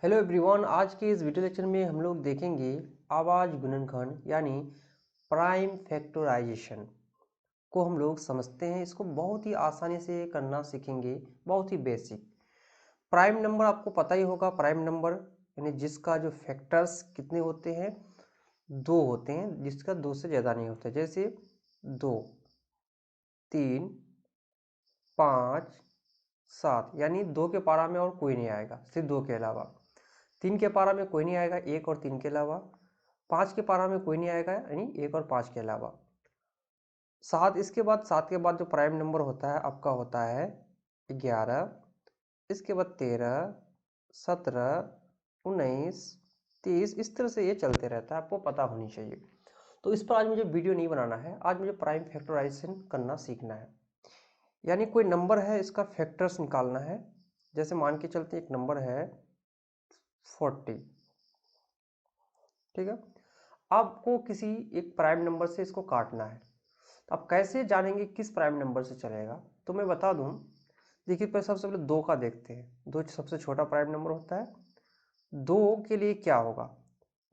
Hello everyone, आज के इस वीडियो लेक्चर में हम लोग देखेंगे आवाज गुणनखंड यानी प्राइम फैक्टराइजेशन को हम लोग समझते हैं। इसको बहुत ही आसानी से करना सीखेंगे, बहुत ही बेसिक। प्राइम नंबर आपको पता ही होगा, प्राइम नंबर यानी जिसका जो फैक्टर्स कितने होते हैं, दो होते हैं, जिसका दो से ज़्यादा नहीं होता। जैसे 2, 3, 5, 7, यानी 2 के पारा में और कोई नहीं आएगा सिर्फ 2 के अलावा। 3 के पारा में कोई नहीं आएगा 1 और 3 के अलावा। 5 के पारा में कोई नहीं आएगा यानी 1 और 5 के अलावा। 7 इसके बाद, 7 के बाद जो प्राइम नंबर होता है आपका होता है 11। इसके बाद 13, 17, 19, 30, इस तरह से ये चलते रहता है, आपको पता होनी चाहिए। तो इस पर आज मुझे वीडियो नहीं बनाना है, आज मुझे प्राइम फैक्टराइजेशन करना सीखना है। यानी कोई नंबर है, इसका फैक्टर्स निकालना है। जैसे मान के चलते एक नंबर है 40, ठीक है। आपको किसी एक प्राइम नंबर से इसको काटना है, तो आप कैसे जानेंगे किस प्राइम नंबर से चलेगा? तो मैं बता दूं, देखिए पहले सबसे पहले 2 का देखते हैं। 2 सबसे छोटा प्राइम नंबर होता है। 2 के लिए क्या होगा,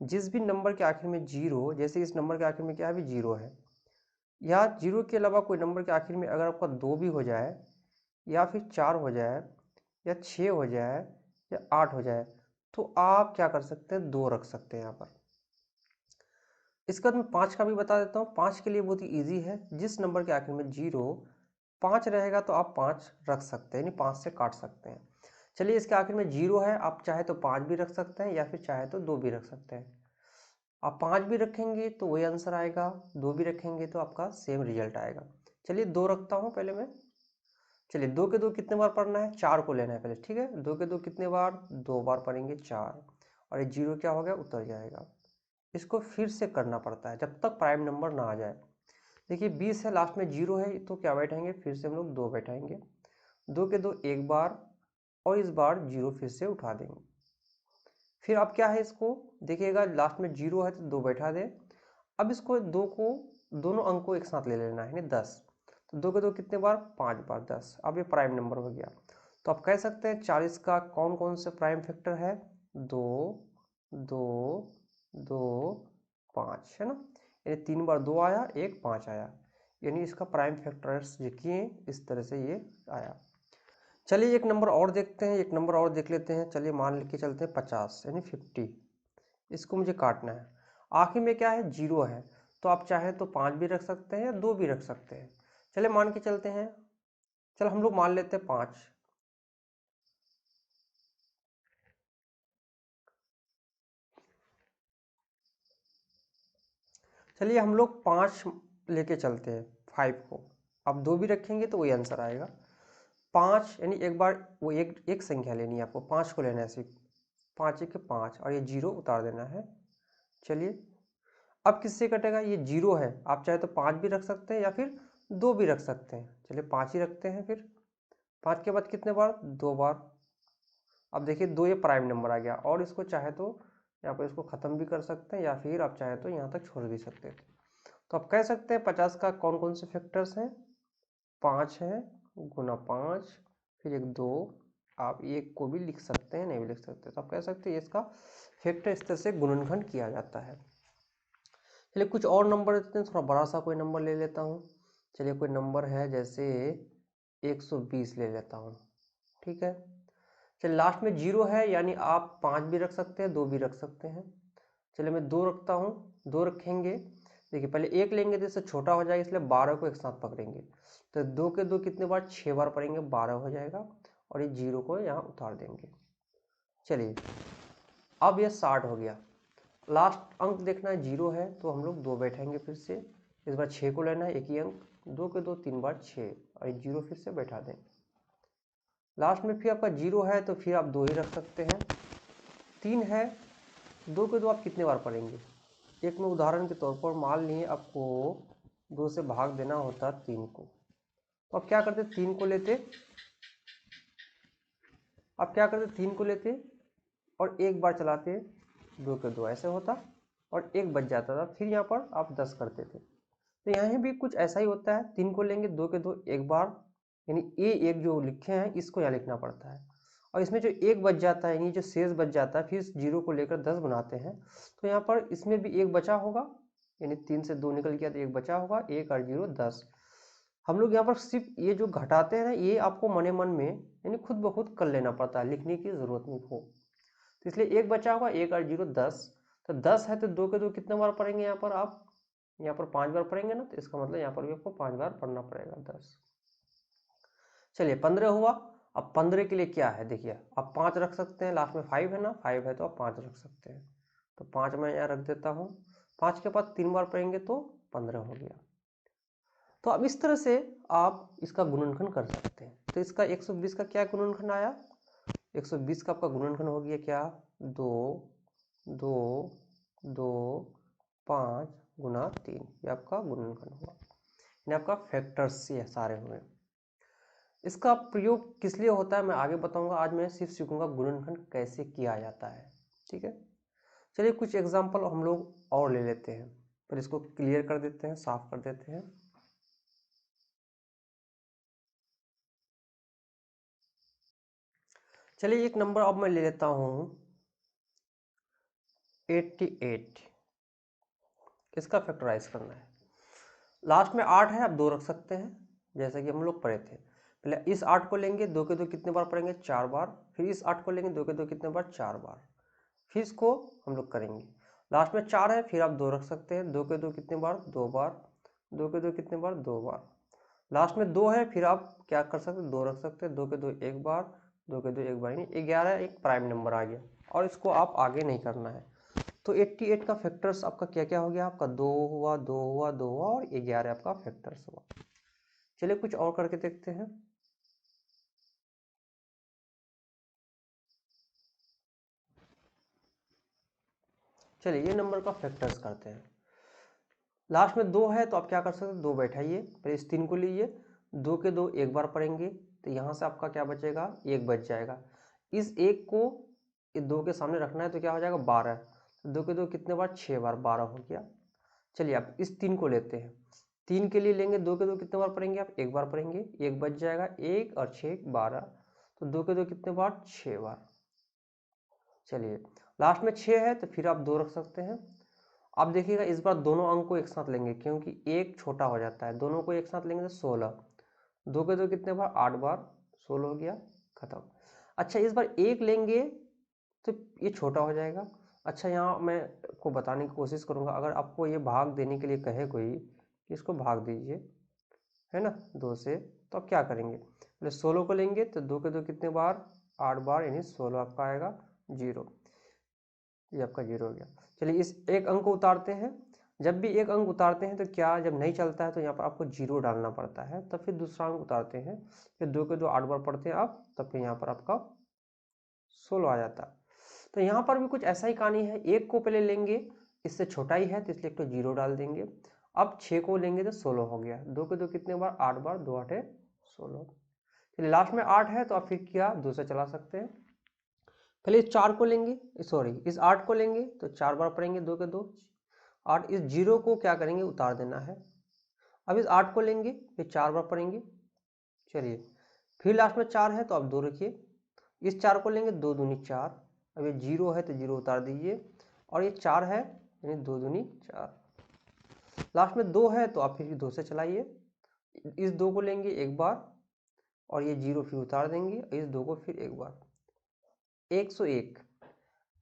जिस भी नंबर के आखिर में जीरो, जैसे इस नंबर के आखिर में क्या है, भी जीरो है, या जीरो के अलावा कोई नंबर के आखिर में अगर आपका 2 भी हो जाए, या फिर 4 हो जाए, या 6 हो जाए, या 8 हो जाए, तो आप क्या कर सकते हैं, 2 रख सकते हैं यहाँ पर। इसके बाद मैं 5 का भी बता देता हूँ। 5 के लिए बहुत ही ईजी है, जिस नंबर के आखिर में 0, 5 रहेगा तो आप 5 रख सकते हैं, यानी 5 से काट सकते हैं। चलिए, इसके आखिर में 0 है, आप चाहे तो 5 भी रख सकते हैं, या फिर चाहे तो 2 भी रख सकते हैं। आप 5 भी रखेंगे तो वही आंसर आएगा, 2 भी रखेंगे तो आपका सेम रिजल्ट आएगा। चलिए 2 रखता हूँ पहले मैं। चलिए 2 के 2 कितने बार पढ़ना है, 4 को लेना है पहले, ठीक है। 2 के 2 कितने बार, 2 बार पढ़ेंगे, 4। और ये 0 क्या हो गया, उतर जाएगा। इसको फिर से करना पड़ता है जब तक प्राइम नंबर ना आ जाए। देखिए 20 है, लास्ट में 0 है, तो क्या बैठाएंगे, फिर से हम लोग 2 बैठाएंगे। 2 के 2 एक बार, और इस बार 0 फिर से उठा देंगे। फिर अब क्या है, इसको देखिएगा, लास्ट में 0 है तो 2 बैठा दे। अब इसको 2 को, दोनों अंक को एक साथ ले लेना है, 10। तो 2 के 2 कितने बार, 5 बार, 10। अब ये प्राइम नंबर हो गया। तो आप कह सकते हैं 40 का कौन कौन से प्राइम फैक्टर है, 2, 2, 2, 5, है ना। यानी 3 बार 2 आया, 1 5 आया, यानी इसका प्राइम फैक्टर्स जो किए इस तरह से ये आया। चलिए एक नंबर और देखते हैं, एक नंबर और देख लेते हैं। चलिए मान के चलते हैं 50 यानी 50। इसको मुझे काटना है, आखिर में क्या है, 0 है, तो आप चाहे तो 5 भी रख सकते हैं या 2 भी रख सकते हैं। चलिए मान के चलते हैं, चलो हम लोग मान लेते हैं 5। चलिए हम लोग 5 लेके चलते हैं, 5 को। आप 2 भी रखेंगे तो वही आंसर आएगा। 5 यानी एक बार वो एक एक संख्या लेनी है आपको, 5 को लेना है सिर्फ। 5 1 5, और ये 0 उतार देना है। चलिए अब किससे कटेगा, ये 0 है, आप चाहे तो 5 भी रख सकते हैं या फिर 2 भी रख सकते हैं। चलिए 5 ही रखते हैं फिर। 5 के बाद कितने बार, 2 बार। अब देखिए 2 ये प्राइम नंबर आ गया, और इसको चाहे तो यहाँ पर इसको ख़त्म भी कर सकते हैं, या फिर आप चाहे तो यहाँ तक छोड़ भी सकते हैं। तो आप कह सकते हैं 50 का कौन कौन से फैक्टर्स हैं, 5 है, गुना 5, फिर एक 2। आप एक को भी लिख सकते हैं, नहीं भी लिख सकते, तो आप कह सकते हैं इसका फैक्टर इस तरह से गुणनखंड किया जाता है। चलिए कुछ और नंबर देते हैं, थोड़ा बड़ा सा कोई नंबर ले लेता हूँ। चलिए कोई नंबर है जैसे 120 ले लेता हूँ, ठीक है। चलिए लास्ट में 0 है, यानी आप 5 भी रख सकते हैं, 2 भी रख सकते हैं। चलिए मैं 2 रखता हूँ, 2 रखेंगे। देखिए पहले 1 लेंगे तो इससे छोटा हो जाएगा, इसलिए 12 को एक साथ पकड़ेंगे। तो 2 के 2 कितने बार, 6 बार पढ़ेंगे, 12 हो जाएगा, और ये 0 को यहाँ उतार देंगे। चलिए अब ये 60 हो गया। लास्ट अंक देखना है, 0 है, तो हम लोग 2 बैठेंगे फिर से। इस बार 6 को लेना है, एक ही अंक। 2 के 2 3 बार 6, और 0 फिर से बैठा दें। लास्ट में फिर आपका 0 है, तो फिर आप 2 ही रख सकते हैं। 3 है, 2 के 2 आप कितने बार पढ़ेंगे। एक में उदाहरण के तौर पर मान लिए आपको 2 से भाग देना होता 3 को, तो आप क्या करते, 3 को लेते, आप क्या करते, 3 को लेते और एक बार चलाते, 2 के 2 ऐसे होता, और एक बच जाता था, फिर यहाँ पर आप 10 करते थे। तो यहाँ भी कुछ ऐसा ही होता है, 3 को लेंगे, 2 के 2 एक बार, यानी ए एक जो लिखे हैं इसको यहाँ लिखना पड़ता है। और इसमें जो एक बच जाता है यानी जो शेष बच जाता है, फिर इस जीरो को लेकर 10 बनाते हैं, तो यहाँ पर इसमें भी एक बचा होगा, यानी 3 से 2 निकल गया तो एक बचा होगा, 1 और 0 10। हम लोग यहाँ पर सिर्फ ये जो घटाते हैं ना, ये आपको मने मन में यानी खुद ब खुद कर लेना पड़ता है, लिखने की जरूरत नहीं हो। तो इसलिए एक बचा होगा, 1 और 0 10। तो 10 है तो 2 के 2 कितने बार पढ़ेंगे यहाँ पर आप, यहाँ पर 5 बार पढ़ेंगे ना, तो इसका मतलब यहाँ पर भी आपको 5 बार पढ़ना पड़ेगा 10। चलिए 15 हुआ। अब 15 के लिए क्या है देखिए, आप 5 रख सकते हैं, लास्ट में 5 है ना, 5 है तो आप 5 रख सकते हैं, तो 5 मैं यहाँ रख देता हूँ। 5 के बाद 3 बार पढ़ेंगे तो 15 हो गया। तो अब इस तरह से आप इसका गुणनखंड कर सकते हैं। तो इसका 120 का क्या गुणनखंड आया, 120 का आपका गुणनखंड हो गया क्या, 2 2 2 5 गुना 3, ये आपका गुणनखंड हुआ, ये आपका फैक्टर्स ये सारे हुए। इसका प्रयोग किस लिए होता है मैं आगे बताऊंगा, आज मैं सिर्फ सीखूंगा गुणनखंड कैसे किया जाता है। ठीक है, चलिए कुछ एग्जांपल हम लोग और ले लेते हैं, पर इसको क्लियर कर देते हैं, साफ कर देते हैं। चलिए एक नंबर अब मैं ले लेता हूं 88, इसका फैक्टराइज करना है। लास्ट में 8 है, आप 2 रख सकते हैं, जैसा कि हम लोग पढ़े थे। पहले इस 8 को लेंगे, 2 के 2 कितने बार पढ़ेंगे, 4 बार। फिर इस 8 को लेंगे, 2 के 2 कितने बार, 4 बार। फिर इसको हम लोग करेंगे, लास्ट में 4 है, फिर आप 2 रख सकते हैं, 2 के 2 कितने बार, 2 बार। 2 के 2 कितने बार, 2 बार। लास्ट में 2 है, फिर आप क्या कर सकते हैं, 2 रख सकते हैं, 2 के 2 एक बार, 2 के 2 एक बार, यानी 11 एक प्राइम नंबर आ गया, और इसको आप आगे नहीं करना है। तो 88 का फैक्टर्स आपका क्या क्या हो गया, आपका 2 हुआ, 2 हुआ, 2 हुआ, और 11 आपका फैक्टर्स हुआ। चलिए कुछ और करके देखते हैं। चलिए ये नंबर का फैक्टर्स करते हैं। लास्ट में 2 है तो आप क्या कर सकते हैं, 2 बैठाइए, फिर इस 3 को लीजिए, 2 के 2 एक बार पढ़ेंगे, तो यहाँ से आपका क्या बचेगा, 1 बच जाएगा। इस 1 को इस 2 के सामने रखना है तो क्या हो जाएगा, 12। 2 के 2 कितने बार, 6 बार, 12 हो गया। चलिए आप इस 3 को लेते हैं, 3 के लिए लेंगे, 2 के 2 कितने बार पढ़ेंगे, आप एक बार पढ़ेंगे, 1 बच जाएगा, 1 और 6 12, तो 2 के 2 कितने बार, 6 बार। चलिए लास्ट में 6 है तो फिर आप 2 रख सकते हैं। अब देखिएगा इस बार दोनों अंक को एक साथ लेंगे, क्योंकि एक छोटा हो जाता है, दोनों को एक साथ लेंगे तो 16। 2 के 2 कितने बार, 8 बार, 16 हो गया, खत्म। अच्छा इस बार एक लेंगे तो ये छोटा हो जाएगा। अच्छा यहाँ मैं को बताने की कोशिश करूँगा, अगर आपको ये भाग देने के लिए कहे कोई कि इसको भाग दीजिए, है ना, 2 से, तो आप क्या करेंगे, पहले 16 को लेंगे तो 2 के 2 कितने बार, 8 बार, यानी 16 आपका आएगा 0, ये आपका 0 हो गया। चलिए इस एक अंक को उतारते हैं, जब भी एक अंक उतारते हैं तो क्या, जब नहीं चलता है तो यहाँ पर आपको 0 डालना पड़ता है, तब फिर दूसरा अंक उतारते हैं, फिर 2 के 2 8 बार पढ़ते हैं आप, तब फिर यहाँ पर आपका 16 आ जाता है। तो यहाँ पर भी कुछ ऐसा ही कहानी है, एक को पहले लेंगे, इससे छोटा ही है तो इसलिए एक तो 0 डाल देंगे। अब 6 को लेंगे तो 16 हो गया, 2 के 2 कितने बार, 8 बार, 2 8 16। चलिए लास्ट में 8 है तो आप फिर क्या 2 से चला सकते हैं। पहले इस 4 को लेंगे, सॉरी इस 8 को लेंगे तो 4 बार पढ़ेंगे, 2 के 2 8, इस 0 को क्या करेंगे, उतार देना है। अब इस 8 को लेंगे, फिर 4 बार पढ़ेंगे। चलिए फिर लास्ट में 4 है तो आप 2 रखिए, इस 4 को लेंगे, 2 दूनी 4, अब ये 0 है तो 0 उतार दीजिए, और ये 4 है यानी 2 दूनी 4। लास्ट में 2 है तो आप फिर 2 से चलाइए, इस 2 को लेंगे एक बार, और ये 0 फिर उतार देंगे, इस 2 को फिर एक बार। 101,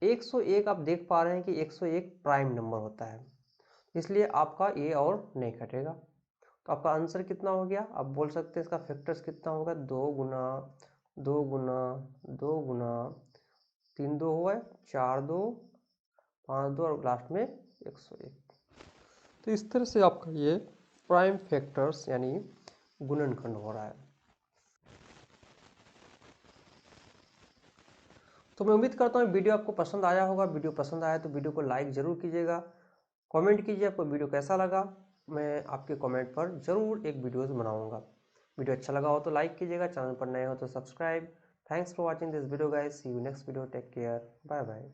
101 आप देख पा रहे हैं कि 101 प्राइम नंबर होता है, इसलिए आपका ये और नहीं घटेगा। तो आपका आंसर कितना हो गया, आप बोल सकते हैं इसका फैक्टर्स कितना होगा, 2 गुना 2 गुना 2 गुना 3 2 हुआ है, 4 2 5 2, और लास्ट में 101। तो इस तरह से आपका ये प्राइम फैक्टर्स यानी गुणनखंड हो रहा है। तो मैं उम्मीद करता हूँ वीडियो आपको पसंद आया होगा, वीडियो पसंद आया तो वीडियो को लाइक ज़रूर कीजिएगा, कमेंट कीजिए आपको वीडियो कैसा लगा, मैं आपके कमेंट पर ज़रूर एक वीडियोस बनाऊंगा। वीडियो अच्छा लगा हो तो लाइक कीजिएगा, चैनल पर नए हो तो subscribe. Thanks for watching this video guys, see you next video, take care, bye bye.